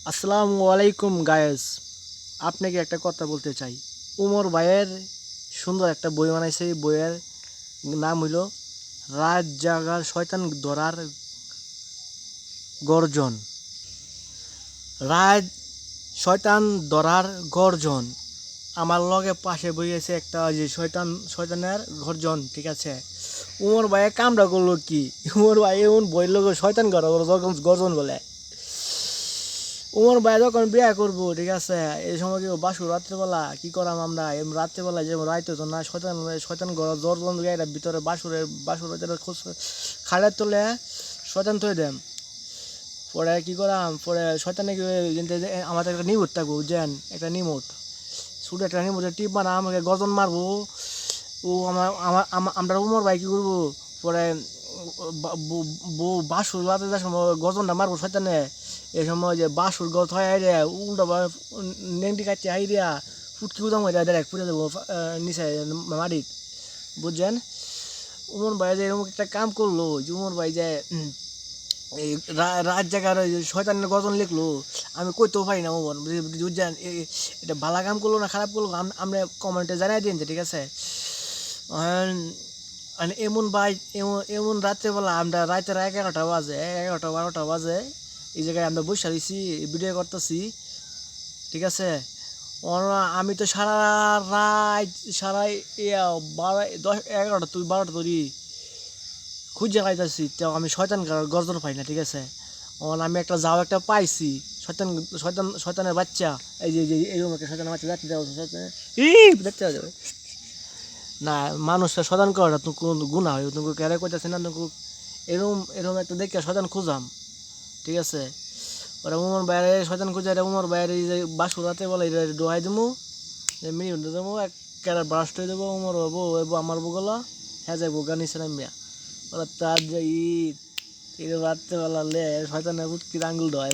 আসসালামু আলাইকুম গায়েস, আপনাকে একটা কথা বলতে চাই। উমর ভাইয়ের সুন্দর একটা বই বানাইছে। এই বইয়ের নাম হইল রাত জাগার শয়তান ধরার গর্জন। রাত শয়তান ধরার গর্জন। আমার লগে পাশে বই আছে একটা যে শয়তানের গর্জন, ঠিক আছে। উমর ভাইয়ের কামটা করলো কি? উমর ভাই এমন বইয়ের লোক শয়তান গর্জন বলে। উমর ভাই যখন বিয়ে করবো, ঠিক আছে, এই সময় কি বাসু রাত্রেবেলা কি করাম আমরা? রাত্রেবেলা যে রাইতে তো না, শয়তান শয়তান ঘর জ্বর এটা ভিতরে বাসুরের খাড়ের তোলে শয়তান থই দেম। পরে কি করাম? পরে শয়তানে কি আমাদের একটা নিমুট থাকবো, বুঝছেন? একটা নিমুট, শুধু একটা নিমুটের টিপ মারা আমাকে গজন মারবো। ও আমরা উমর ভাই কি করবো? পরে বাসুর রাতে যাওয়ার সময় গজনটা মারবো শয়তানে। এই সময় যে বাসুর গজ হয় আইরে উল্টা নেংটি কাটছে আইরিয়া ফুটকি উদাম হয়ে ডাইরেক্ট পুড়ে দেবো নিচে মাটিত, বুঝছেন? উমর ভাই যে এরকম একটা কাম করলো, যে উমর ভাই যে এই রাত জায়গার শয়তানের গজন লিখলো, আমি কইতেও পারি না উমর, বুঝছেন? এটা ভালো কাম করলো না খারাপ করলো আমরা কমেন্টে জানাই দিন, ঠিক আছে। মানে এমন ভাই, এমন রাত্রেবেলা আমরা রাতের 11টা বাজে, 11টা 12টা বাজে, এই জায়গায় আমরা বসে রয়েছি, ভিডিও করতেছি, ঠিক আছে। আমি তো সারা রাত, সারা 11টা তুই 12টা ধরি খুঁজে পাইতেছি, তো আমি শয়তান গর্জন পাই না, ঠিক আছে। আমি একটা পাইছি, শয়তান শয়তানের বাচ্চা, এই যে এইরকম একটা শয়তানের বাচ্চা যাচ্ছে দেখতে যাবে না। মানুষটা শয়তান করাটা তুমি কোন গুণা হয়? তুমি কেড়ে কইতেছে না তুমি এরকম এরকম একটা দেখে শয়তান খুঁজাম, ঠিক আছে। ওরা উমর বাইরে শয়তান খুঁজে, এটা উমর বাইরে যে বাসুরাতে বলে এটা ডোয়াই দেবো, মিনিট দেবো, এক ক্যারেট ব্রাশ হয়ে দেবো। উমর হবো হইব আমার বগলা, হ্যাঁ যাইবো গানি নামিয়া। ওরা তার যে ঈদ রাত্রেবেলা লে শয়তানের উৎকির আঙ্গুল ডয়